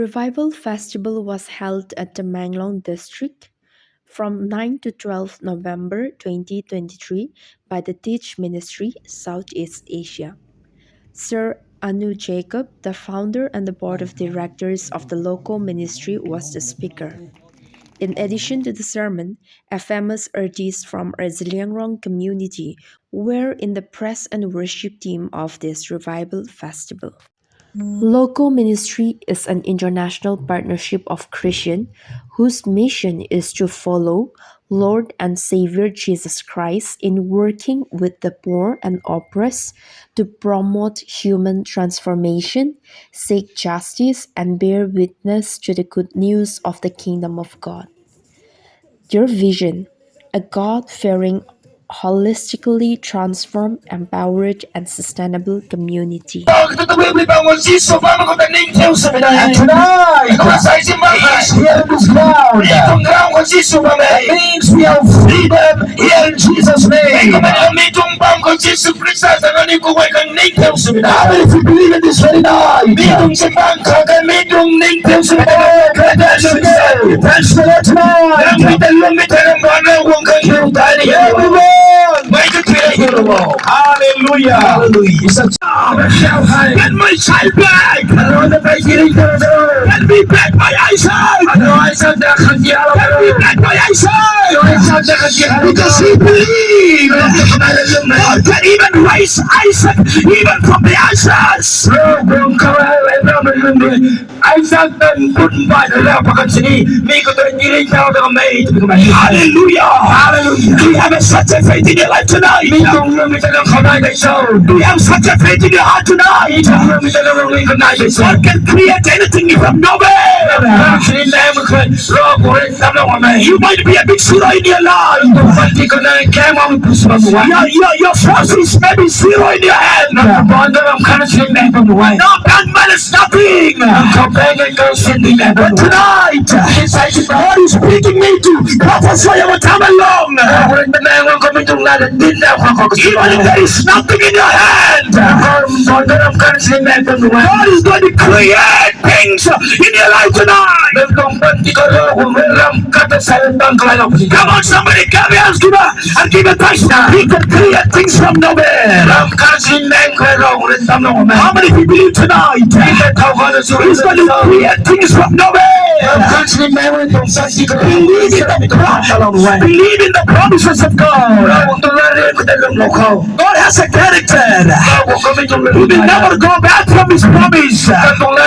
revival festival was held at the Tamenglong district from 9 to 12 November 2023 by the Teach Ministry, Southeast Asia. Sir Anu Jacob, the founder and the board of directors of the Loco ministry, was the speaker. In addition to the sermon, a famous artist from our Ziliangrong community were in the press and worship team of this revival festival. Loco Ministry is an international partnership of Christians whose mission is to follow Lord and Savior Jesus Christ in working with the poor and oppressed to promote human transformation, seek justice, and bear witness to the good news of the kingdom of God. Your vision, a God-fearing, holistically transformed, empowered, and sustainable community. And tonight, peace here in this ground. That means we have freedom here in Jesus' name. How many if you believe in this very night? Praise the Lord tonight. Hallelujah. Hallelujah. Get my child back. Get me back my eyesight. Get me back my eyesight. Because he believed God can even raise Isaac even from the ashes. Isaac then put by the Hallelujah. Hallelujah. Do you have such a faith in your life tonight? Do you have such a faith in your heart tonight? God can create anything from nowhere. You might be a big zero in your life. Your forces may be zero in your hand. No, that man is nothing. But tonight, God is speaking me to prophesy over Tamenglong. Even if there is nothing in your hand, God is going to create things in your life tonight. Come on, somebody, come here and give a thanks. He can create things from nowhere. How many people believe tonight? He's going to create things from nowhere. Believe in the promises of God. God has a character. He will never go back from his promise. Whatever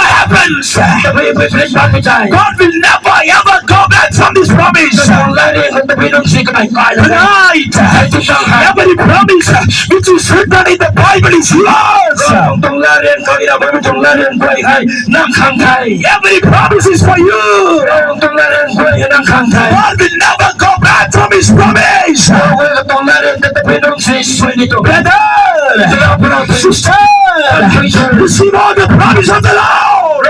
happens, God will never ever go back from his promise. Tonight, every promise which is written in the Bible is yours. Every promise is for you. God will never go back from his promise. Brother, sister, receive all the promise of the Lord.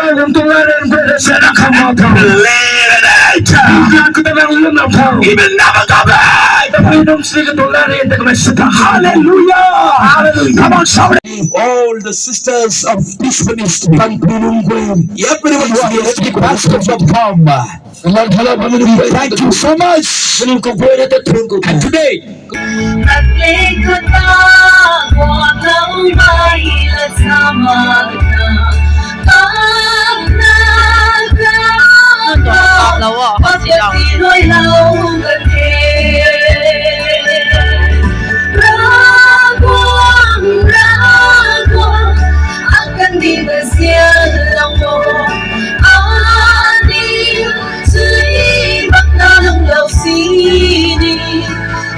He will never go back. Hallelujah. Hallelujah. Come on, shout it. All the sisters of this ministry, everyone who has been pastors of come. Thank you so much. And today,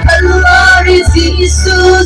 Allah is Jesus.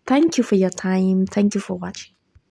Thank you for your time. Thank you for watching.